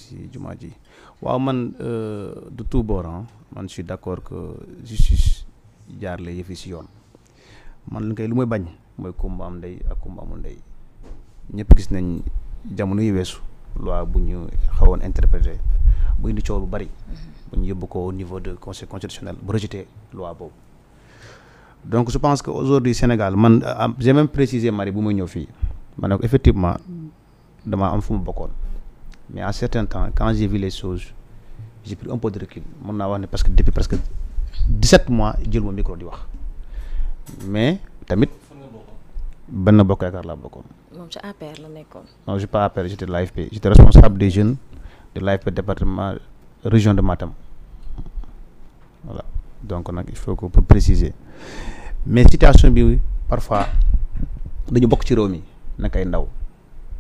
si jumaa ji waaw man de tout bord man je suis d'accord que justice jaarle yëfi si yoon man li koy lu may bañ mooy kumba am ndey ak kumba amul ndey ñëpp gis nañ jamono yu weesu loi bu ñu xawoon interprété bu indi coow lu bari bu ñu yóbbu ko au niveau de conseil constitutionnel bu rejeté loi boobu donc je pense que aujourd'hui Sénégal man j'ai même précisé Marie bu may ñëw fii ma ne ko effectivement dama am fu mu bokkoon mais à certain temps quand j'ai vu les choses j'ai pris un peu de recul mën naa wax ne parce que depuis presque 17 mois jël ma micro di wax mais tamit benn bokk yaakaar laa bokkoon. moom ci APR la nekkoon. non je suis pas APR j'étais de l'AFP j'étais responsable des jeunes de l'AFP département région de Matam voilà donc nag il faut que pour préciser mais situation bi parfois dañu bokk ci réew mi nag ay ndaw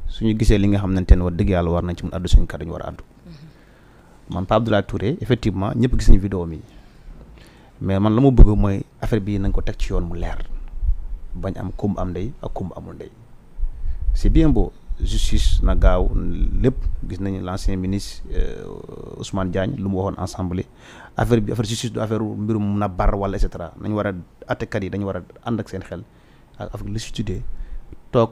suñu gisee li nga xamante ne wax dëgg yàlla war nañ ci mun addu suñu kàddu ñu war a addu man Pape Abdoulaye Touré effectivement ñëpp gis nañu vidéo mi mais man la ma bëgg mooy affaire bi nañ ko teg ci yoon mu leer bañ am kumba am ndey ak kumba amul ndey c'est bien beau justice na gaaw lépp gis nañu l'ancien ministre Ousmane Diagne lu mu waxoon ensemble affaire bi affaire justice du affaire mbirum na bar wala et cetera nañu war a attekat yi dañu war a ànd ak seen xel ak affaire li si tuddee toog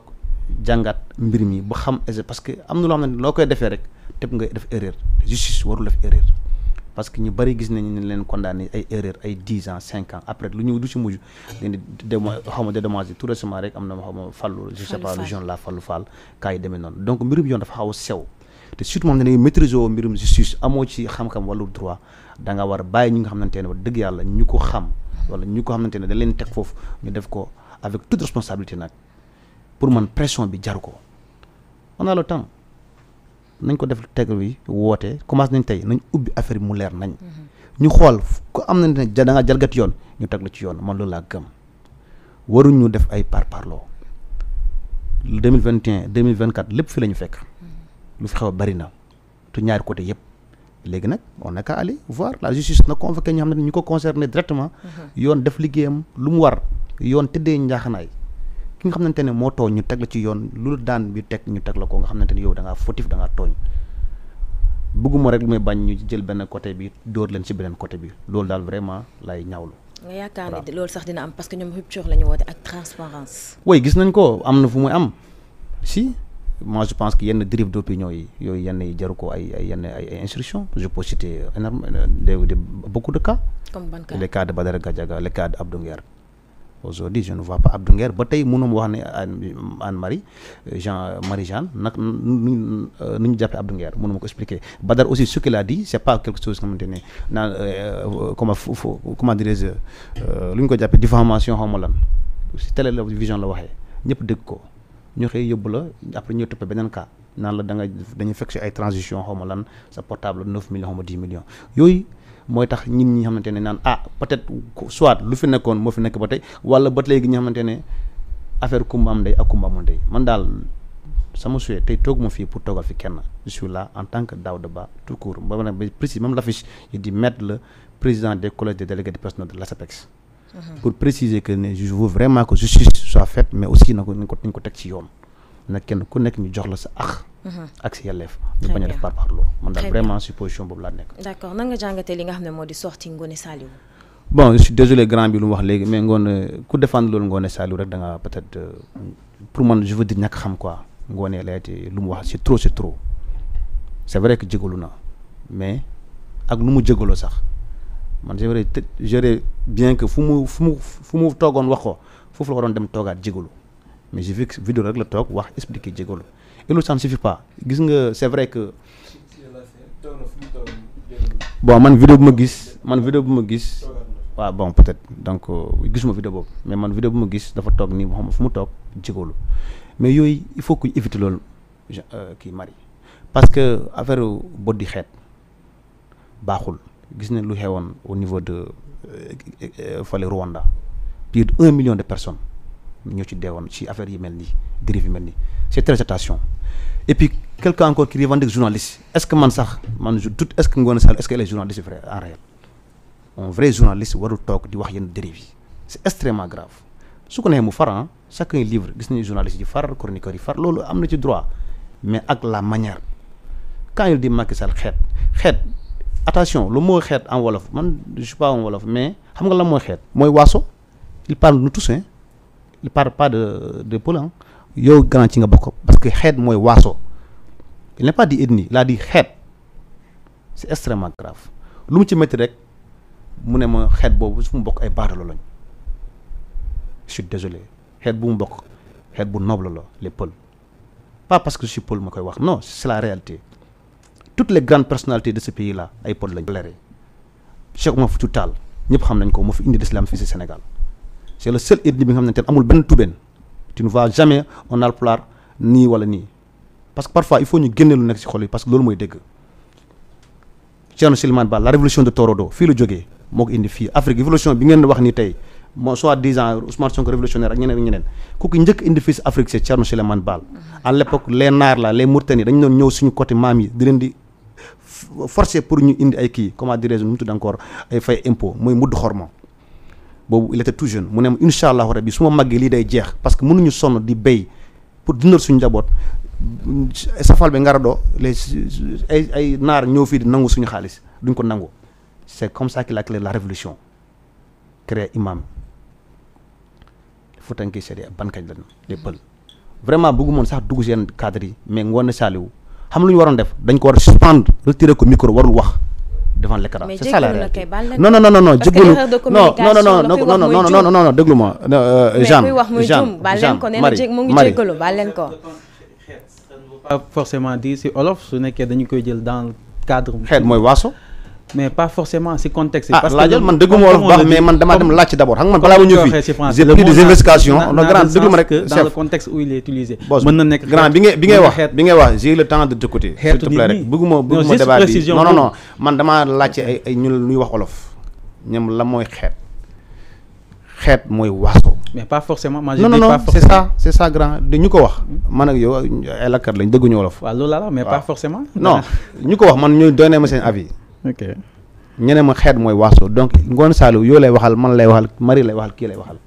jàngat mbir mi ba xam parce que am na loo xam ne loo koy defee rek tëb nga def erreur justice warul def erreur parce que ñu bari gis nañu ne leen condamné ay erreur ay 10 ans 5 ans après lu ñu du ci mujj leen di xaw ma dédommagé tout récemment rek am na xaw ma Fallou je sais pas le jeune la Fallou Fall kaa yi demee noonu donc mbirum yoon dafa xaw a sew te surtout moom ne dañuy maîtriser woo mbirum justice amoo ci xam-xam wala droit da nga war a bàyyi ñi nga xamante ne wax dëgg yàlla ñu ko xam wala ñu ko xamante ne da leen teg foofu ñu def ko avec toute responsabilité nag pour man pression bi jaru ko on a le temps nañ ko def teg bi woote commencé nañ tey nañ ubbi affaire bi mu leer nañ ñu xool ku am na ne da nga jalgati yoon ñu teg la ci yoon man loolu laa gëm waruñu def ay parparloo 2021 2024 lépp fi la ñu fekk lu fi xew bari na te ñaari côté yëpp léegi nag on n'a qu'à aller voir la justice na convoqué ñoo xam ne ñu ko concerné directement yoon def liggéeyam lu mu war yoon tëddee njaaxanaay ki nga xamante ne moo tooñ ñu teg la ci yoon lu daan bi teg ñu teg la ko nga xamante ne yow da ngaa fautif da ngaa tooñ bëgguma rek lu may bañ ñu jël benn côté bi dóor leen ci beneen côté bi loolu daal vraiment lay ñaawlu. nga yaakaar ne loolu sax dina am parce que ñoom rupture la ñu woote ak transparence oui gis nañ ko am na fu muy am si moi je pense que yenn dérive d'opinion yi yooyu yenn yi jaru ko ay instructions je peux citer beaucoup de cas. comme ban cas les cas de Badara Gadiaga les cas de Abdou Nguer aujourd'hui je ne vois pas Abdou Nguer ba tey mënuma wax ne Anne-Marie Marie-Jeanne nag nu ñu jàppee Abdou Nguer mënuma ko expliquer Badar aussi ce qu'il a dit c'est pas quelque chose xamante ne naan comment dirais-je lu ñu ko jàppee diffamation xaw ma lan si télévision la waxee ñëpp dégg ko ñu xëy yóbbu la après ñu toppee beneen cas naan la dañu fekk si ay transition xaw ma lan sa portable 9 millions xaw ma 10 millions yooyu mooy tax ñit ñi xamante ne naan peut-être soit lu fi nekkoon moo fi nekk ba tey wala ba léegi ñi xamante ne affaire kumba am ndey ak kumba amul ndey man daal sama souhait tey toog ma fii pour toogal fi kenn je suis là en tant que Daouda Ba tout court ba ma ne précis même l'affiche il dit mettre le président des collèges des délégués du personnel de l'ASAPEX pour préciser que ne je veux vraiment que justice soit faite mais aussi nañ ko teg ci yoon nag kenn ku nekk ñu jox la sa ak si yelleef ñu bañ a def parparloo man daal vraiment supposition boobu laa nekk. d'accord nan nga jàngatee li nga xam ne moo di sorti Ngoné Saliou. bon je suis désolé grand bi lu mu wax léegi mais Ngoné ku défendre loolu Ngoné Saliou rek da nga peut-être pour man je veux dire ñàkk xam quoi Ngoné la été lu mu wax c'est trop c'est vrai que jégalu na mais ak nu mu jégaloo sax man j'aurais bien que fu mu toogoon wax ko foofu la waroon dem toogaat jégalu mais j'ai vu que vidéo rek la toog wax expliquer jégalu et loolu ça ne suffit pas gis nga c'est vrai que bon man vidéo bu ma gis waaw bon peut-être donc gisuma vidéo boobu mais man vidéo bu ma gis dafa toog nii xam fu mu toog jégalu mais yooyu il faut que éviter loolu kii Marie parce que affaire bot di xeet baaxul gis ne lu xewoon au niveau de fale Rwanda plus de 1 million de personnes ñoo ci deewoon ci affaire yi mel nii dérive yi mel nii c'est très attention et puis quelqu'un encore qui revendique journaliste est-ce que man je doute est-ce que Ngoné Saliou est-ce qu'elle est journaliste vrai en réel un vrai journaliste warul toog di wax yenn dérive yi c'est extrêmement grave su ko neexee mu far chacun livre gis nañu journaliste yi far chroniqueur yi far loolu am na ci droit mais ak la manière quand il dit Macky Sall xeet attention le mot xeet en wolof man je suis pas en wolof mais xam nga lan mooy xeet mooy waaso il parle nous tous hein il parle pas de pël hein yow grand ci nga bokk parce que xeet mooy waaso il n'a pas dit ethnie il a dit xeet c'est extrêmement grave lu mu ci métti rek mu ne ma xeet boobu su mu bokk ay baadalo lañ je suis désolé xeet bu mu bokk xeet bu noble la les pël pas parce que je suis pël ma koy wax non c'est la réalité toutes les grandes personnalités de ce pays là ay pël lañ léré Cheikh Oumar Foutiyou Tall ñëpp xam nañ ko moo fi indi l'islam fii ci Sénégal c'est le seul ethnie bi nga xam ne te amul benn tubeen tu ne vois jamais on Haalpulaar nii wala nii parce que parfois il faut ñu génne lu nekk ci xol yi parce que loolu mooy dégg Thierno Souleymane Baal la révolution de Torodo fii la jógee moo ko indi fii Afrique révolution bi ngeen wax ni tey moo soi-disant Ousmane Sonko révolutionnaire ak ñeneen kooku njëkk indi fii ci Afrique c'est Thierno Souleymane Baal à l'époque les Naar la les Mauritaniens dañu doon ñëw suñu côté maam yi di leen di forcer pour ñu indi ay kii comment dirais-je nu mu tudd encore ay fay impôt mooy mudd xorma boobu il était tout jeune mu ne incha allahu rabbi su ma màggee lii day jeex parce que mënuñu sonn di béy pour dundal suñu njaboot safal bi ngaradoo les ay naar ñëw fii di nangu suñu xaalis duñ ko nangu c'est comme ça qu'il a créé la révolution créé imam Foutanké c'est des bankañ lañu des pël vraiment bëggu moon sax dugg seen cadre yi mais Ngoné Saliou xam lu ñu waroon def dañ ko war a suspendre retirer ko micro warul wax devant l'écran c'est ça la réalité non jégalu non déglu ma Jeanne Marie pas forcément dire si olof su nekkee dañu koy jël dans le cadre xeet mooy waaso mais pas forcément si contexte parce que laajal man dégguma wolof baax mais man damaa dem laajte d'abord xam nga man balaa ma ñëw fii j'ai pris des investigations non grand déglu ma rek dans le contexte où il est utilisé mën na nekk grand bi ngay wax j'ai le temps de t'écouter s'il te plaît rek bëgguma débat bi non man damaa laajte ay ñu ñuy wax olof ñoom la mooy xeet mooy waaso mais pas forcément moi je dis pas forcément c'est ça grand de ñu ko wax man ak yow ay lakkat lañ dégguñu wolof waaw loolu la mais pas forcément non ñu ko wax man ñooy doonee ma seen avis ok ñeneen ma xeet mooy waaso donc Ngoné Saliou yow lay waxal man lay waxal Marie lay waxal kii lay waxal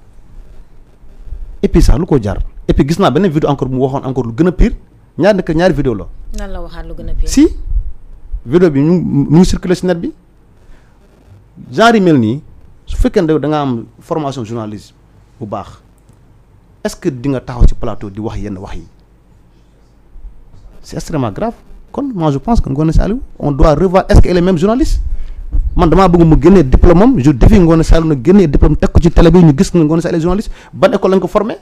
et puis sax lu ko jar et puis gis naa beneen vidéo encore mu waxoon encore lu gën a pire ñaari vidéo la nan la waxaat lu gën a pire si vidéo bi mu ngi circulé si net bi genre yi mel nii su fekkee ne da nga am formation journalisme bu baax est-ce que di nga taxaw ci plateau di wax yenn wax yi c'est extrêmement grave kon moi je pense que Ngoné Saliou on doit revoir est-ce que elle est même journaliste man damaa bëgg mu génnee diplôme am je défie Ngoné Saliou na génnee diplôme teg ko ci télé bi ñu gis nga Ngoné Saliou journaliste ban école lañ ko formé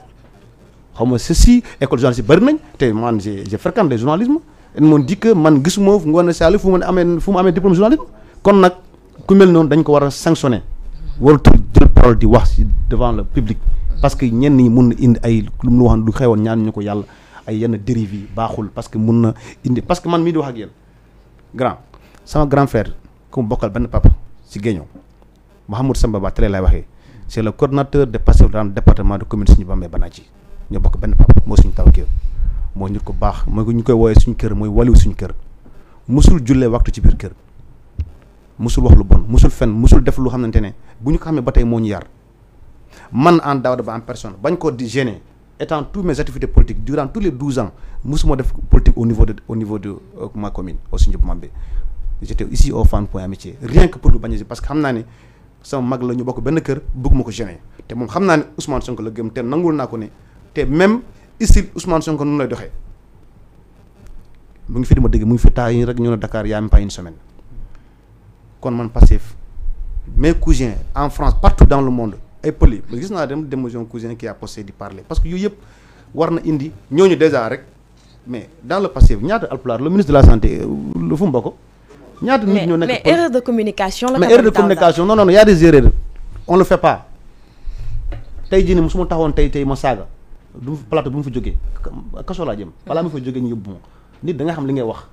xaw ma ceci école journaliste bëri nañ te man j'ai fréquenté le journalisme et m'ont dit que man gisuma Ngoné Saliou fu mu amee diplôme journalisme kon nag ku mel noonu dañ ko war a sanctionner waratu jël parole di wax ci devant le public parce que ñenn ñi mun na indi ay lu mu wax lu xewoon ñaan ñu ko yàlla ay yenn dérives yi baaxul parce que mun na indi parce que man mii di wax ak yéen sama grand frère ku mu bokkal benn papa ci Guédiawaye Mouhamadou Samba Ba télé lay waxee c'est le coordonnateur de Pastef dans le département de commune suñu Bambey Banadji ñoo bokk benn papa moo suñu taw kër mooy nit ko baax mooy ñu koy woowee suñu kër mooy waliw suñu kër musul jullee waxtu ci biir kër musul wax lu bon musul fen musul def lu xamante ne bu ñu ko xamee ba tey moo ñu yar man en Daouda Ba en personne bañ ko di gêner étant tous mes activités politiques durant tous les 12 ans musuma def politique au niveau de ma commune au Sinthiou Bambey j'étais ici au Fann Point Amitié rien que pour lu bañ a parce que xam naa ne sama mag la ñu bokk benn kër bëgguma ko gêner te moom xam naa ne Ousmane Sonko la gëm te nangul naa ko ne te même ici Ousmane Sonko nu lay doxee mu ngi fi di ma dégg mu ngi fi taa yi rek ñu ne Dakar y a même pas une semaine kon man Pastef mes cousins en France partout dans le monde ay pël yi gis naa dem mon cousin qui a posté di parler parce que yooyu yëpp war na indi ñooñu déjà rek mais dans le Pastef ñaata Haalpulaar le ministre de la santé lu fu mu bokk ñaata nit ñoo nekk mais erreur de communication la mais erreur de communication non y a des erreurs on le fait pas tey jii nii su ma taxawoon tey ma saaga du plateau bu mu fa jógee kaso laa jëm balaa mu fa jógee ñu yóbbu ma nit da nga xam li ngay wax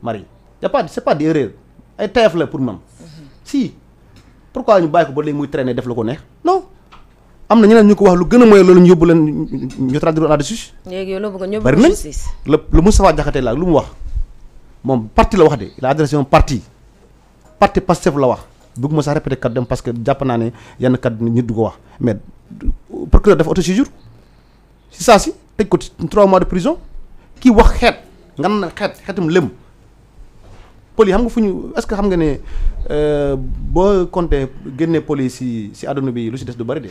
Marie y a pas c'est pas des erreurs ay tayef la pour man si pourquoi ñu bàyyi ko ba léegi muy traîner def la ko neex non am na ñeneen ñu ko wax lu gën a mooy loolu ñu yóbbu leen ñu traduire la dessus léegi yow loo bëgg ñu bari nañ le Moustapha Diakhaté la lu mu wax moom parti la wax de il a adressé un parti Pastef la wax bëgguma sax répéter kat dem parce que jàpp naa ne yenn kat nit du ko wax mais procureur dafa autosaisine si saa si tëj ko 3 mois de prison kii wax xeet nga na xeetum lëm pôles yi xam nga fu ñu est-ce que xam nga ne boo compté génne pôles yi si àdduna bi lu si des du bari de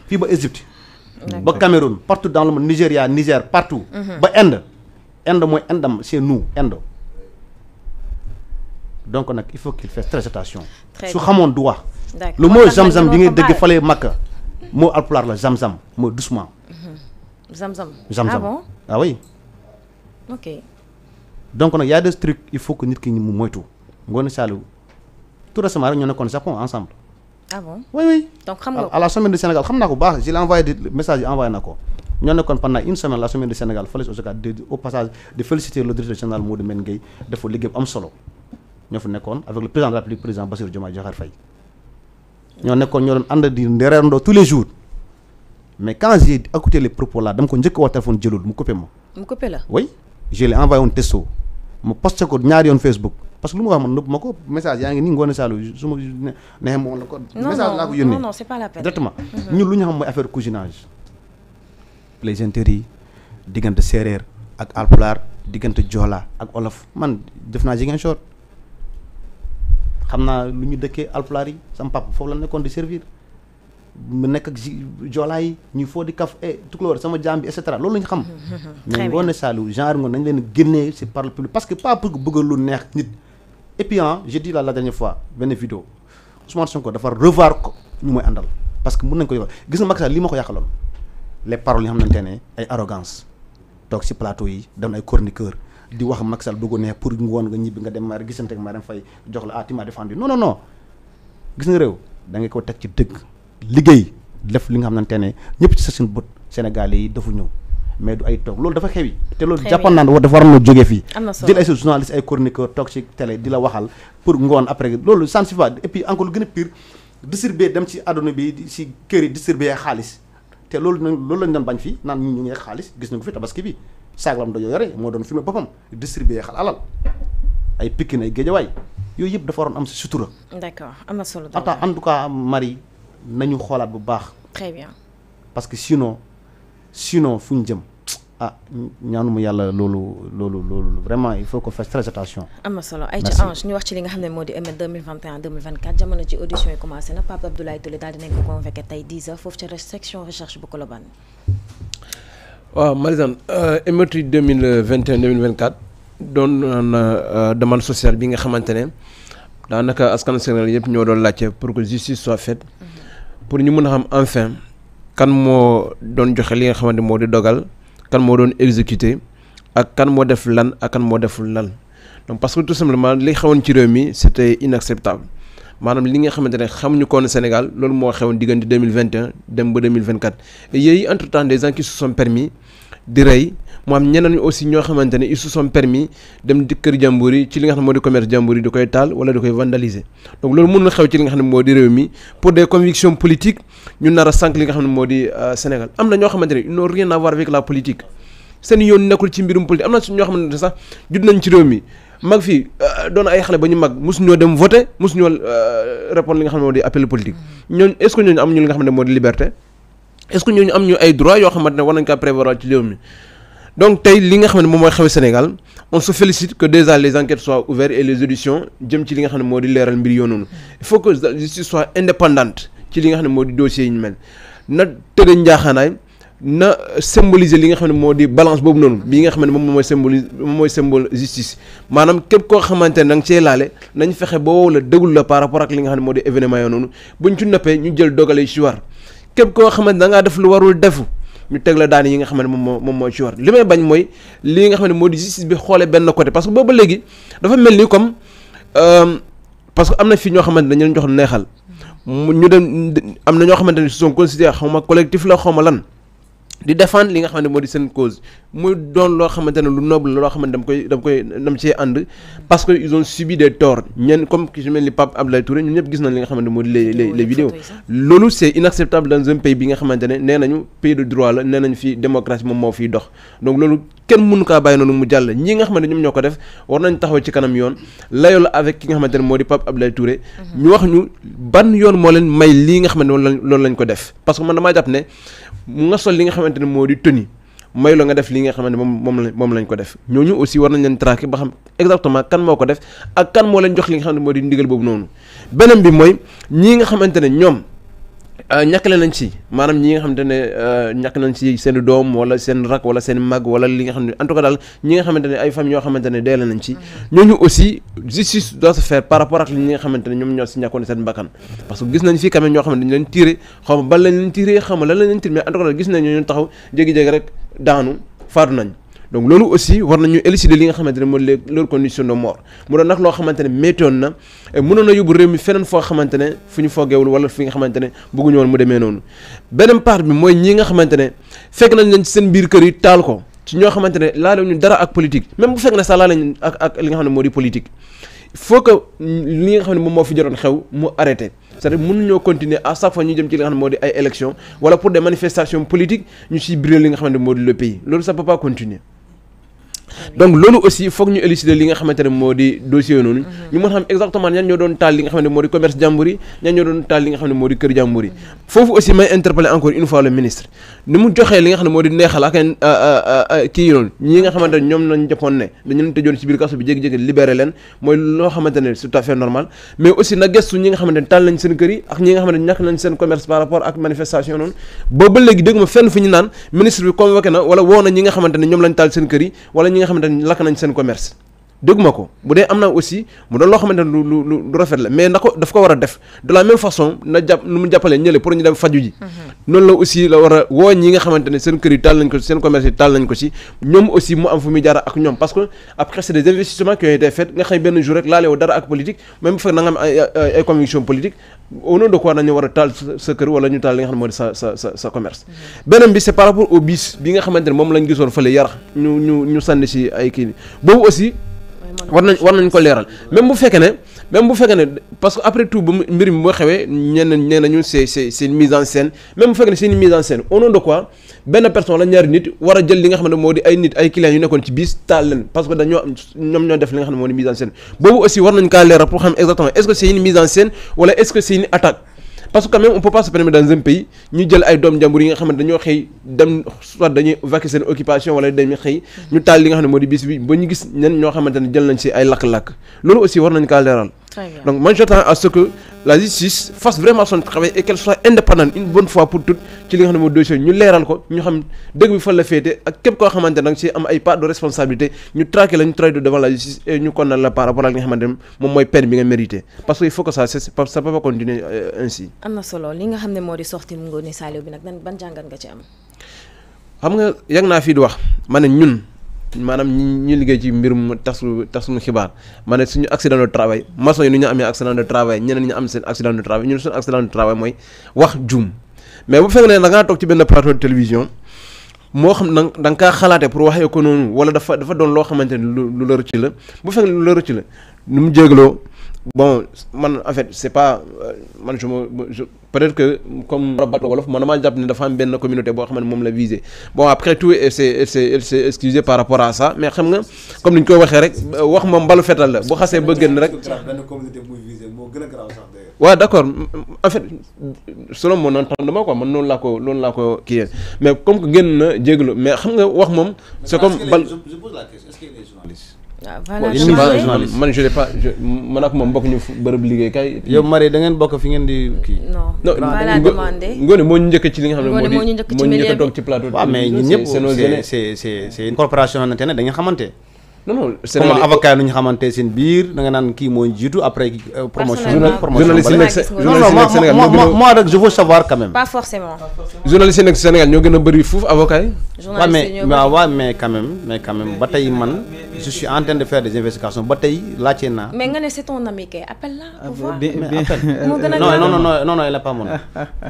fii ba Égypte ba Cameroun partout dans le monde Nigéria Niger partout ba Inde mooy Indam c'est nous Inde donc nag il faut qu'il fasse très attention su xamoon du wax le mot zam-zam bi ngay dégg fale Makka moo alpulaar la zam-zam mooy doucement zam-zam zam-zam bon ah oui ok donc nag y a des trucs il faut que nit ki ñu mu moytu Ngoné Saliou tout récemment rek ñoo nekkoon Japon ensemble ah bon oui donc xam nga à la semaine du Sénégal xam naa ko bu baax j'ai envoyé des messages yi envoyé na ko ñoo nekkoon pendant une semaine la semaine du Sénégal fële au passage de féliciter le directeur général Modou Mbène Gueye dafa liggéey bu am solo ñoo fa nekkoon avec le président de la République président Bassirou Diomaye Diakhar Faye ñoo nekkoon ñoo doon ànd di ndereerandoo tous les jours mais quand j'ai écouté les propos là dama ko njëkk a woo téléphone jëlul mu coupé ma. mu coupé la. oui je l'ai envoyé un texto ma posté ko ñaari yoon Facebook parce que lu ma wax man nëbb ma ko message yaa ngi nii Ngoné Saliou su ma neexee moom la ko. message laa ko yónnee non c'est pas la peine directement. ñun lu ñu xam mooy affaire cousinage. plaisanterie yi diggante séeréer ak alpulaar diggante joola ak olof man def naa Ziguinchor xam naa lu ñu dëkkee alpulaar yi sama papa foofu la nekkoon di servir mu nekk ak joolaa yi ñuy foo di kaf tukulóor sama jaam bi et cetera loolu la ñu xam. mais Ngoné Saliou genre ngoon nañ leen génnee si parole publique parce que pas pour bëgg lu neex nit. et puis j'ai dit la dernière fois benn vidéo Ousmane Sonko dafa revoir ko ñu mooy àndal parce que mun nañ ko yow gis nga Macky Sall li ma ko yàqaloon les paroles yi nga xamante ne ay arrogance toog si plateau yi dem ay chroniqueur di wax Macky Sall bëggoon neex pour ngoon nga ñibbi nga dem ma gisante ak Marème Faye jox la tu m'as défendu non gis nga réew da nga ko teg ci dëgg liggéey def li nga xamante ne ñëpp ci sa seen bët Sénégalais yi dafa ñëw mais du ay toog loolu dafa xewi te loolu jàppoon naa ne dafa war na jógee fii jël ay journaliste ay chroniqueur toog ci télé di la waxal pour ngoon après loolu ça ne suffit pas et puis encore lu gën a pire distribuer dem ci àdduna bi si kër yi distribuer xaalis te loolu lañ doon bañ fii naan ñu ngi ak xaalis gis nañ ko fi tabaski bi saaglam da yore moo doon filmé boppam distribuer xal alal ay Pikine ay Guédiawaye yooyu yëpp dafa waroon am si sutura. d'accord am na solo. en tout cas Marie nañu xoolaat bu baax. très bien. parce que sinon fu ñu jëm ñaanuma yàlla loolu vraiment il faut qu'on fasse très attention. am na solo Aïcha Ange ñu wax ci li nga xam ne moo di EMED 2021 2024 jamono ji audition yi commencé na Pape Abdoulaye Touré daal dinañ ko convoqué tey 10h foofu ca section recherche bu Colobane. waaw Marisane EMED 2021 2024 doon na demande sociale bi nga xamante ne daanaka askan Sénégal yëpp ñoo doon laajte pour que justice soit faite pour ñu mën a xam enfin kan moo doon joxe li nga xamante moo di dogal. kan moo doon exécuté ak kan moo def lan ak kan moo deful lan donc parce que tout simplement li xewoon ci réew mi c'était inacceptable maanaam li nga xamante ne xamuñu ko woon Sénégal loolu moo xewoon diggante 2021 dem ba 2024 et yooyu entre temps des gens qui se sont permis di rey mu am ñeneen aussi ñoo xamante ne ils se sont permis dem di kër jàmbur yi ci li nga xam ne moo di commerce jàmbur yi di koy taal wala di koy vandaliser donc loolu mën na xew ci li nga xam ne moo di réew mi pour des convictions politiques ñu nar a sànq li nga xam ne moo di Sénégal am na ñoo xamante ne ils n'ont rien à voir avec la politique seen yoon nekkul ci mbirum politique am na ñoo xamante ne sax judd nañ ci réew mi mag fii doon ay xale ba ñu mag mosu ñoo dem voter mosu ñoo répondre li nga xam ne moo di appel politique ñooñu est-ce que ñooñu am ñu li nga xam ne moo di liberté est-ce que ñooñu am ñu ay droits yoo xamante ne war nañ kaa prévoir ci réew mi donc tey li nga xam ne moom mooy xew Sénégal on se félicite que déjà les enquêtes soient ouvertes et les auditions jëm ci li nga xam ne moo di leeral mbir yoo noonu il faut que la justice soit indépendante ci li nga xam ne moo di dossiers yi ñu mel na tëddee njaaxaanaay na symboliser li nga xam ne moo di balance boobu noonu bii nga xam ne moom mooy symbole justice maanaam képp koo xamante ne da nga cee laale nañ fexe ba wow la déglu la par rapport ak li nga xam ne moo di événement yoo noonu buñ ci noppee ñu jël dogale ci war képp koo xamante da ngaa def lu warul defu ñu teg la daan yi nga xam ne moom moo ci war li may bañ mooy li nga xam ne moo di justice bi xoolee benn côté parce que booba léegi dafa mel ni comme parce que am na fii ñoo xamante ne dañu leen jox neexal ñu dem am na ñoo xamante ne sont considérés xaw ma collectif la xaw ma lan di défendre li nga xamante ne moo di seen cause muy doon loo xamante ne lu noble la loo xamante dam cee ànd parce que ils ont subi des torts ñenn comme ki mel ni Pape Abdoulaye Touré ñun ñëpp gis nañ li nga xamante ne moo di les vidéos loolu c'est inacceptable dans un pays bi nga xamante ne nee nañu pays de droit la nee nañ fii démocratie moom moo fiy dox donc loolu kenn mënu kaa bàyyi noonu mu jàll ñi nga xamante ne ñoom ñoo ko def war nañ taxaw ci kanam yoon layoo la avec ki nga xamante ne moo di Pape Abdoulaye Touré ñu wax ñu ban yoon moo leen may lii nga xamante ne loolu lañ ko def parce que man damaa jàpp ne mu nga sol li nga xamante ne moo di tenue may la nga def li nga xamante moom lañ ko def ñooñu aussi war nañ leen traquer ba xam exactement kan moo ko def ak kan moo leen jox li nga xam ne moo di ndigal boobu noonu beneen bi mooy ñii nga xamante ne ñoom ñàkkale nañ ci maanaam ñi nga xamante ne ñàkk nañ ci seen doom wala seen rak wala seen mag wala li nga xam ne en tout cas daal ñi nga xamante ne ay famille yoo xamante ne deele nañ ci ñooñu aussi justice doit se faire par rapport ak li ñi nga xamante ne ñoom ñoo si ñàkkoon seen bakkan parce que gis nañ fii quand même ñoo xam ne dañu leen tiré xaw ma ban lañ leen tiré xaw ma lan lañ leen tiré mais en tout cas daal gis nañ ñoo taxaw jégi-jégi rek daanu faatu nañ donc loolu aussi war nañu élucider li nga xamante ne mooy leur condition de mort mu doon nag loo xamante ne méttoon na mënoon na yóbbu réew mi feneen foo xamante ne fu ñu foogeewul wala fi nga xamante ne bëgguñu woon mu demee noonu beneen part bi mooy ñi nga xamante ne fekk nañ leen ci seen biir kër yi taal ko ci ñoo xamante ne laale ñu dara ak politique même bu fekk ne sax laale ñu ak li nga xam ne moo di politique il faut que li nga xam ne moom moo fi jotoon xew mu arrêté c'est-à-dire mënuñoo continuer à chaque fois ñu jëm ci li nga xam ne moo di ay élections wala pour des manifestations politiques ñu ciy brûler li nga xamante ne moo di le pays loolu ça peut pas continuer donc loolu aussi foog ñu élucider li nga xamante ne moo di dossier noonu ñu mën xam exactement ñan ñoo doon taal li nga xamante ne moo di commerce jàmbur yi ñan ñoo doon taal li nga xam ne moo di kër jàmbur yi foofu aussi may interpeller encore une fois le ministre ni mu joxee li nga xam ne moo di neexal ak kii noonu ñi nga xamante ne ñoom lañ jàppoon ne dañu leen tëjoon ci biir kaso bi jékki-jékki libéré leen mooy loo xamante ne c'est tout à fait normal mais aussi na gestu ñi nga xamante ne taal nañ seen kër yi ak ñi nga xamante ne ñàkk nañ seen commerce par rapport ak manifestation noonu boobu ba léegi dégg ma fenn fu ñu naan ministre bi convoqué na wala woo na ñi nga xamante ne ñoom lañ taal seen kër yi wala ñi nga xamante ne lakk nañ seen commerce dégguma ko bu dee am na aussi mu doon loo xamante ne lu rafet la mais na ko daf ko war a def de la même façon na jàpp nu mu jàppalee ñële pour ñu dem faju ji noonu la aussi la war a woo ñi nga xamante ne seen kër yi taal nañ ko seen commerce yi taal nañ ko ci ñoom aussi mu am fu muy jaar ak ñoom parce que après c'est des investissements qui ont été faits nga xëy benn jour rek laaleewu dara ak politique même bu fekk na nga am ay conviction politique au nom de quoi nañu war a taal sa kër wala ñu taal li nga xam ne moo di sa commerce beneen bi c'est par rapport au bis bi nga xamante ne moom lañ gisoon fële Yarax ñu sànni ci ay kii boobu aussi war nañ ko leeral même bu fekkee ne parce que après tout bu mbir mi boo xewee nee nañu c'est une mise en scène même bu fekkee ne c'est une mise en scène au nom de quoi benn personne la ñaari nit war a jël li nga xam ne moo di ay nit ay clients yu nekkoon ci bis taal leen parce que ñoom ñoo def li nga xam ne moo di mise en scène boobu aussi war nañ kaa leeral pour xam exactement est-ce que c'est une mise en scène wala est-ce que c'est une attaque parce que quand même on peut pas se permettre dans un pays ñu jël ay doom jàmbur yi nga xamante dañoo xëy dem soit dañuy vaquer seen occupation wala dañuy xëy ñu taal li nga xam ne moo di bis bi ba ñu gis ñen ñoo xamante ne jël nañ ci ay lakk-lakk loolu aussi war nañ kaa leeral donc moi j'attends à ce que la justice fasse vraiment son travail et qu'elle soit indépendante une bonne fois pour toutes ci li nga xam ne moo dossier ñu leeral ko ñu xam dëgg bi fan la féete ak képp koo xamante ne danga ci am ay part de responsabilité ñu traquer la ñu traiter devant la justice et ñu condamner la par rapport ak li nga xamante ne moom mooy peine bi nga mérité parce que il faut que ça peut pas continuer ainsi. am na solo li nga xam ne moo di sorti Ngoné Saliou bi nag ban jàngat nga ci am. xam nga yàgg naa fii di wax ma ne ñun maanaam ñi liggéey ci mbirum tasum xibaar ma ne suñu accident de travail maçon yi nu ñu amee accident de travail ñeneen ñu am seen accident de travail ñun suñu accident de travail mooy wax juum mais bu fekkee ne da ngaa toog ci benn plateau de télévision moo xam da nga kaa xalaatee pour waxee ko noonu wala dafa doon loo xamante ne lu la rëcc la bu fekkee ne lu la rëcc la nu mu jégaloo bon man en fait c'est pas man je peut-être que comme rabato wolof man damaa jàpp ne dafa am benn communauté boo xam ne moom la visé bon après tout elle s'est excusée par rapport à ça mais xam nga comme ni ñu koy waxee rek wax moom mbalu fetal la bu xasee ba génn rek. benn communauté muy visé moo gën a garaaw sax d'ailleurs. waaw d'accord en fait selon mon entendement quoi man noonu laa ko kii mais comme que génn na jégalu mais xam nga wax moom. c'est comme bal je pose la question est-ce qu'il est journaliste. voilà man je l'ai pas man ak moom bokk ñu bërëb liggéeykaay. yow Marie da ngeen bokk fi ngeen di kii. non voilà demandé Ngoné moo ñu njëkk ci li nga xam ne moo di moo ñu njëkk moo ñu njëkk a toog ci plateau. waaw mais ñun ñëpp c'est une corporation xamante ne dañu xamante. non comme avocat nu ñu xamante seen biir da nga naan kii moo jiitu après promotion journaliste yi nekk Sénégal moi rek je veux savoir quand même. pas forcément. journaliste yi nekk Sénégal ñoo gën a bëri foofu avocat yi. mais quand même ba tey man je suis en train de faire des investigations ba tey laajte naa. mais nga ne c'est ton ami kay appelle-la pour voir. moo gën a non elle est pas mon.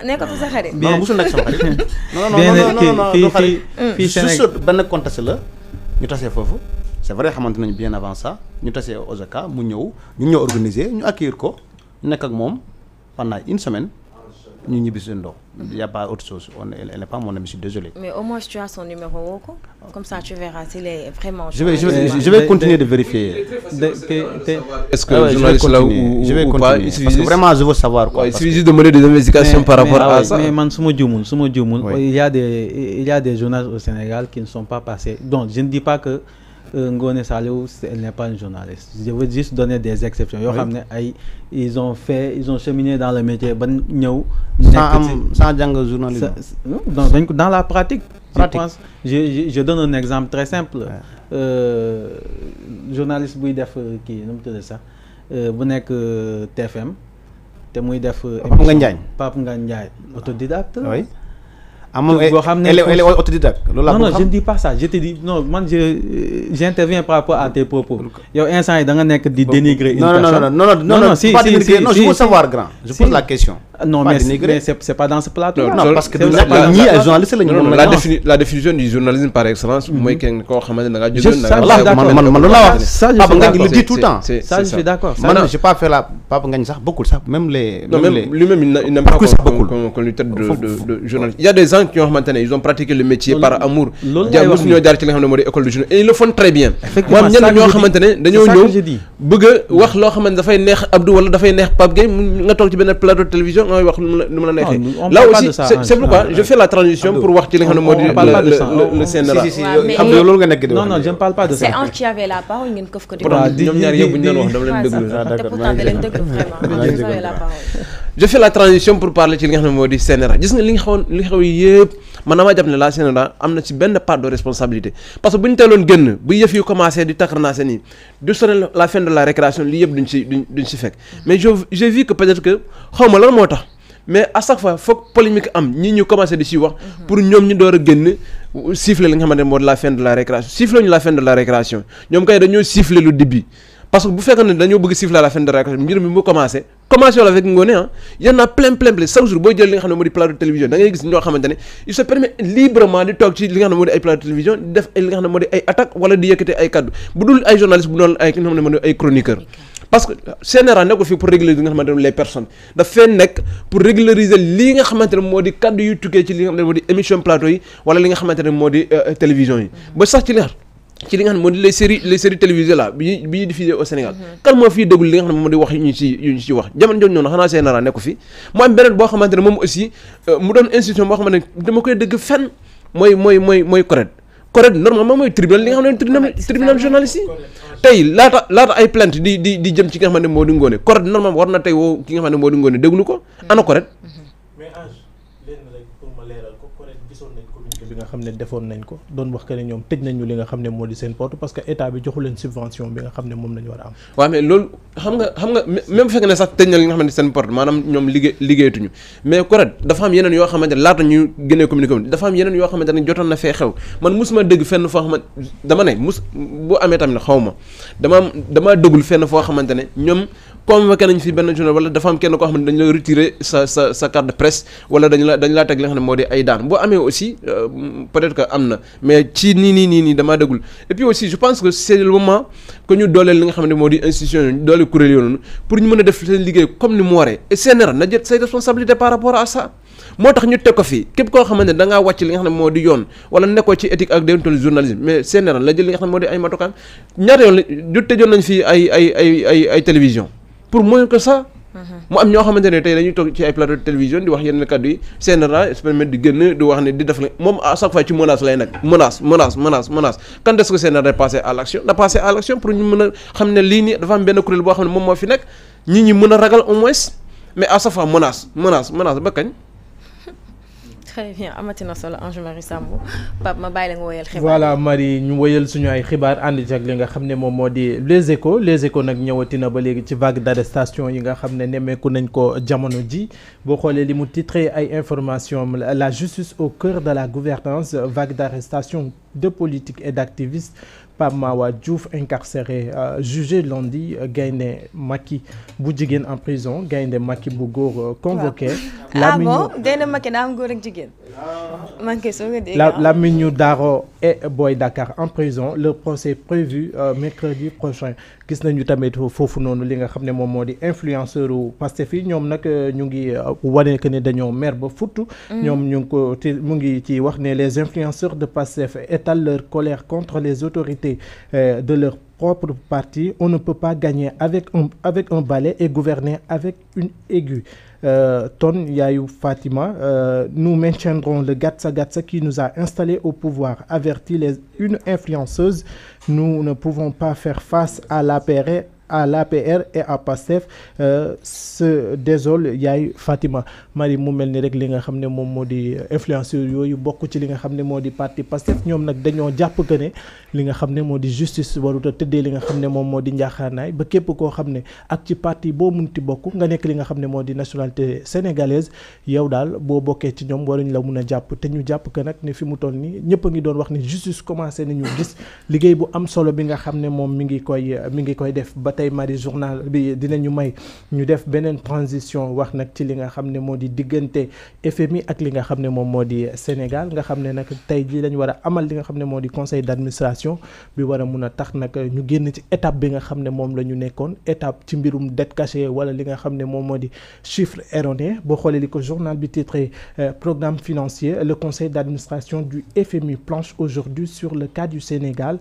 nekkatu sa xarit. non musul nekk sama xarit. non du xarit. fii juste benn contexte la ñu tasee foofu. c'est vrai xamante nañu bien avant ça ñu tasee Osaka mu ñëw ñu ñëw organiser ñu accueillir ko ñu nekk ak moom pendant une semaine ñu ñibbi seen ndox. Il y a pas autre chose elle n'est pas mon ami, je suis désolé. Mais au moins tu as son numéro comme ça tu verras s'il est vraiment. Je vais continuer de vérifier. Est-ce que journaliste là ou pas parce que vraiment je veux savoir quoi. Il suffit juste de mener des investigations par rapport à ça. Mais man suma djoumoul il y a des journalistes au Sénégal qui ne sont pas passés. Donc je ne dis pas que Ngoné Saliou elle n'est pas une journaliste. Je veux juste donner des exceptions. Ils ont cheminé dans le métier sans journalisme. Dans la pratique. Je pense, je donne un exemple très simple. Journaliste buy def kii nu mu tudd sax bu nekk TFM te muy def Pape Ngagne Ndiaye autodidacte. Oui. Elle est autodidacte. Non, je ne dis pas ça. Je te dis, non, moi j'interviens par rapport à tes propos. Il y a un instant, il y a un qui dénigre une personne. Non, si, pas dénigrer. Non, je veux savoir, grand. Je pose la question. Non, mais c'est pas dans ce plateau. Non, parce que la définition du journalisme par excellence, moi, qui ça, je le dis tout le temps. Ça, je suis d'accord. Maintenant, je n'ai pas fait la Pape Ngagne ça, beaucoup ça, même les. Lui-même, il n'aime pas qu'on lui traite de journaliste. Il y a des gens qui ont maintenant, ils ont pratiqué le métier par amour. Ils ont école de journalisme et ils le font très bien. Moi, ñenn ñoo xamantene dañoo ñëw bëgg wax lo xamantene da fay neex Abdou wala da fay neex Pape Gueye nga tok ci ben plateau de télévision ngay wax nu la nexé. Là aussi c'est pourquoi je fais la transition pour wax ci li nga xamne modi le CNRA. Abdou loolu nga nek di. Non, je ne parle pas de ça. C'est un qui avait la parole ngeen keuf ko di. ñom ñaar yëpp ñu wax dama leen déglu. Pourtant da leen déglu vraiment. Je fais la transition pour parler ci li nga xamne modi CNRA. Gis nga li xew yëpp man dama japp ne la CNRA amna ci benn part de responsabilité parce que buñ teeloon génn bu yëf yu commencé di takarnaase nii du sonné la fin de la récréation li yëpp duñ ci fekk mais j'ai vu que peut-être que xawma lan moo tax mais à chaque fois foog polémique am ñi ñu commencé di ci wax pour ñoom ñu door a génn siffler li nga xamante ne moo la fin de la récréation siffler ñu la fin de la récréation ñoom kay dañoo siffler lu début parce que bu fekkee ne dañoo bëgg siffler à la fin de la récréation mbir mi mu commencé avec Ngoné hein il y en a plein chaque jour booy jël li nga xam ne moo di plateau de télévision da ngay gis ñoo xamante ne il se permet librement di toog ci li nga xam ne moo di ay plateau de télévision di def li nga xam ne moo di ay attaque wala di yëkkati ay kaddu bu dul ay journaliste bu doon ay ki nga xam ne moo di ay chroniqueur parce que CNRA nekkul fii pour régulariser li nga xamante ne les personnes daf fee nekk pour régulariser li nga xamante ne moo di kaddu yu tukkee ci li nga xam ne moo di émission plateau yi wala li nga xamante ne moo di télévision yi ba sax ci li nga xam ne moo di les séries télévisées là bi ñuy diffusé au Sénégal kan moo fii déglu li nga xam ne moo di wax yu ñu ci wax jamono jooju noonu xanaa CNRA nekku fi mu am beneen boo xamante ne moom aussi mu doon institution boo xamante ne dama koy dëgg fenn mooy CORED normalement mooy tribunal li nga xam ne tribunal journaliste yi tey laata ay plainte di jëm ci ki nga xamante ne moo di Ngoné CORED normalement war na tey woo ki nga xam ne moo di Ngoné déglu ko ana CORED bi nga xam ne defoon nañ ko doon wax que ne ñoom tëj nañu li nga xam ne moo di seen porte parce que état bi joxu leen subvention bi nga xam ne moom lañu war a am. waaw mais loolu xam nga même bu fekkee ne sax tëj na li nga xam ne seen porte maanaam ñoom liggéeyatuñu mais correct dafa am yeneen yoo xamante ne laata ñu génnee communiqué dafa am yeneen yoo xamante ne jotoon na fee xew man musuma dégg fenn foo xamante dama ne bu amee tamit xaw ma damaa déggul fenn foo xamante ne ñoom convoqué nañ fi benn journal wala dafa am kenn koo xam ne dañ la retirer sa carte de presse wala dañ laa teg li nga xam ne moo di ay daan boo amee aussi peut-être que am na mais ci nii damaa déggul et puis aussi je pense que c'est le moment que ñu dooleel li nga xam ne moo di institution yi dooleel kuréel yoonu pour ñu mën a def seen liggéey comme ni mu waree et CNRA na jël say responsabilités par rapport à ça moo tax ñu teg ko fii képp koo xamante ne da ngaa wàcc li nga xam ne moo di yoon wala nekkoo ci éthique ak déontologie journalisme mais CNRA la jël li nga xam ne moo di ay matukaan ñaata yoon la tëjoon nañ fii ay télévision pour moins que ça mu am ñoo xamante ne tey dañuy toog ci ay plateau de télévision di wax yenn kàddu yi CNRA permet di génn di wax ne di def la moom à chaque fois ci menace lay nag menace quand est-ce que CNRA est passé à l'action da passé à l'action pour ñu mën a xam ne lii nii dafa am benn kuréel boo xam ne moom moo fi nekk nit ñi mën a ragal au moins mais à chaque fois menace ba kañ. Très bien amatina solo Ange Marie Sambou Pape ma bàyyi la nga woyal xibaar voilà Marie ñu woyal suñu ay xibaar ànd ci ak li nga xam ne moom moo di les échos nag ñëwati na ba léegi ci vague d'arrestation yi nga xam ne nemmeeku nañ ko jamono ji boo xoolee li mu titré ay information la justice au cœur de la gouvernance vague d'arrestation de politiques et d'activistes Pape Mawa Diouf incarcéré jugé lundi Gaynde Macky bu jigéen en prison Gaynde Macky bu góor convoqué Gaynde Macky daa am góor ak jigéen Lamine Daro et Boy Dakar en prison. Le procès prévu mercredi prochain. gis nañu tamit foofu noonu li nga xam ne moom moo di influenceur u Pastef yi ñoom nag ñu ngi wane que ne dañoo mer ba futt ñoom ñu ngi ko mu ngi ci wax ne les influenceurs de Pastef étalent leur colère contre les autorités de leur propre parti. On ne peut pas gagner avec un balai et gouverner avec une aiguë. Ton Yayou Fatima, nous maintiendrons le Gatsa qui nous a installés au pouvoir, avertit une influenceuse. Nous ne pouvons pas faire face à l'APR et à Pastef, se désole Yaay Fatima. Marie mu mel ni rek li nga xam ne moom moo di influenceurs yooyu bokk ci li nga xam ne moo di parti Pastef ñoom nag dañoo jàpp que ne li nga xam ne moo di justice warut a tëddee li nga xam ne moom moo di njaaxaanaay ba képp koo xam ne ak ci parti boo munti bokk nga nekk li nga xam ne moo di nationalité sénégalaise yow daal boo bokkee ci ñoom waruñ la mun a jàpp te ñu jàpp que nag ne fi mu toll nii ñëpp a ngi doon wax ne justice commencé nañu gis liggéey bu am solo bi nga xam ne moom mi ngi koy def ba tey Marie journal bi dinañu may ñu def beneen transition wax nag ci li nga xam ne moo di diggante FMI ak li nga xam ne moom moo di Sénégal nga xam ne nag tey jii lañ war a amal li nga xam ne moo di conseil d'administration bi war a mun a tax nag ñu génn ci étape bi nga xam ne moom la ñu nekkoon étape ci mbirum dette cachée wala li nga xam ne moom moo di chiffre erroné boo xoolee li ko journal bi titré programme financier le conseil d'administration du FMI planche aujourd'hui sur le cas du Sénégal.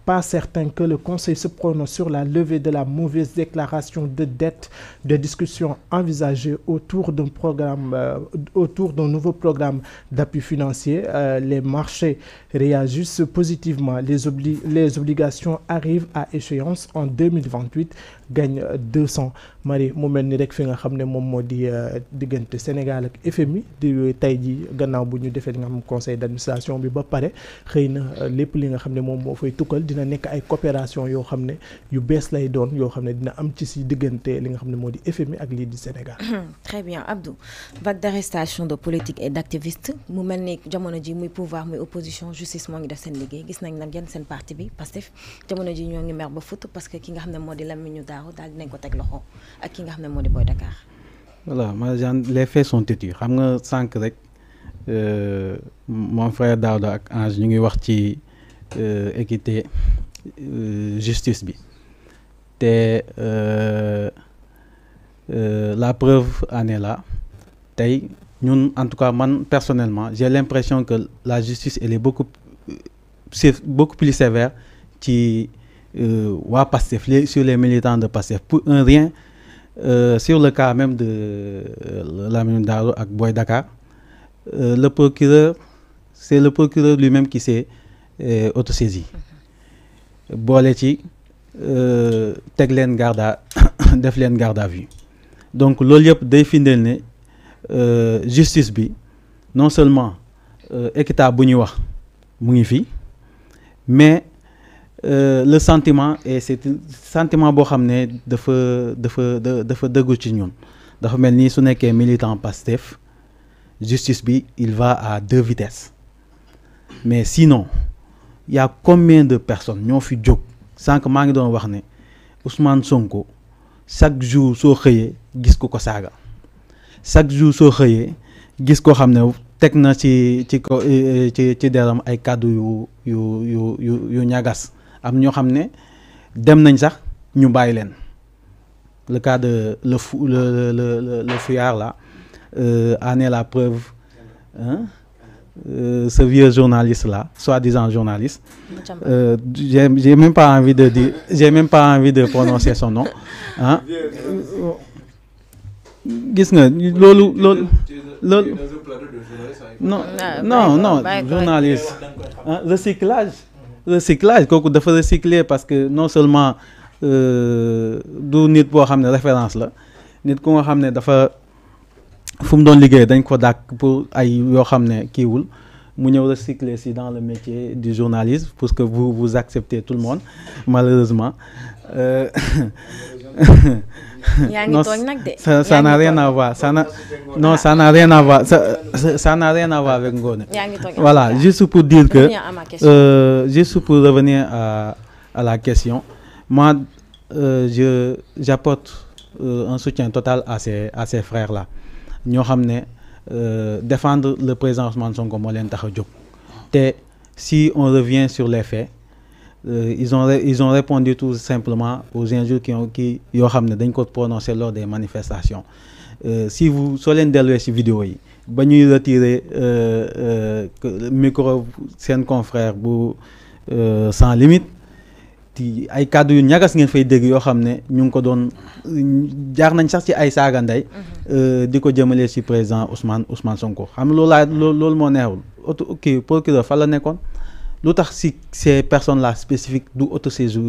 Pas certain que le Conseil se prononce sur la levée de la mauvaise déclaration de dette. Des discussions envisagées autour d'un nouveau programme d'appui financier. Les marchés réagissent positivement. Les obligations arrivent à échéance en 2028. Gagne 200. Marie mu mel ni rek fi nga xam ne moom moo di diggante Sénégal ak FMI di tey ji gannaaw bu ñu defee li nga xam conseil d'administration bi ba pare xëy na lépp li nga xam ne moom moo fay tukkal dina nekk ay coopération yoo xam ne yu bees lay doon yoo xam ne dina am ci si diggante li nga xam ne moo di FMI ak lii di Sénégal. Très bien Abdou, vague d'arrestation de politiques et d'activistes mu mel ni jamono ji muy pouvoir muy opposition justice moo ngi def seen liggéey gis nañ nag yenn seen parti bi Pastef jamono ji ñoo ngi mer ba futt parce que ki nga xam ne moo di Lamine Daaro daal dinañ ko teg loxo ak ki nga xam ne moo di Boy Dakar. Voilà les faits sont têtus xam nga sànq rek mon frère Daouda ak Ange ñu ngi wax ci équité justice bi te la preuve en est là tey ñun en tout cas man personnellement j'ai l'impression que la justice elle est beaucoup plus sévère ci waa Pastef sur les militants de Pastef pour un rien sur le cas même de Lamine Daaro ak Boy Dakar le procureur c'est le procureur lui-même qui s'est autosaisi boole ci teg leen def leen garde à vue donc loolu yëpp day firndeel ne justice bi non seulement équitable bu ñuy wax mu ngi fi mais le sentiment et c'est sentiment boo xam ne dafa dëggu ci ñun dafa mel ni su nekkee militant Pastef justice bi il va à 2 vitesses mais sinon il y a combien de personnes ñoo fi jóg sànq maa ngi doon wax ne Ousmane Sonko chaque jour soo xëyee gis ko saaga chaque jour soo xëyee gis ko xam ne teg na ci deram ay kàddu yu ñagas am ñoo xam ne dem nañ sax ñu bàyyi leen le cas de le fuyard là en est la preuve ce vieux journaliste là soi-disant journaliste j'ai même pas envie de prononcer son nom ah gis nga loolu non journaliste recyclage kooku dafa recycler parce que non seulement du nit boo xam ne référence la nit ku nga xam ne dafa fu mu doon liggéey dañ ko dàkk pour ay yoo xam ne kiiwul mu ñëw recycler si dans le métier du journalisme parce que vous acceptez tout le monde malheureusement yaa ngi tooñ nag de ça n'a rien à voir ça n'a rien à voir ça n'a rien à voir avec Ngoné voilà juste pour dire que juste pour revenir à la question moi j'apporte un soutien total à ces frères là ñoo xam ne défendre le président Ousmane Sonko moo leen tax a jóg te si on revient sur les faits ils ont répondu tout simplement aux injures qui yoo xam ne dañ ko prononcé lors des manifestations. Si vous soo leen delluwee ci vidéo yi ba ñuy retirer micro seen confrère bu sans limite ti ay kàddu yu ñagas ngeen fay dégg yoo xam ne ñu ngi ko doon jaar nañ sax ci ay saaga ndey di ko jëmalee ci président Ousmane Sonko xam nga loolu moo neexul kii procureur fa la nekkoon lu tax ci ces personnes là spécifiques du autosaisir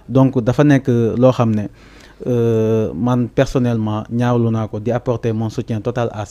donc dafa nekk loo xam ne man personnellement ñaawlu naa ko di apporter mon soutien total à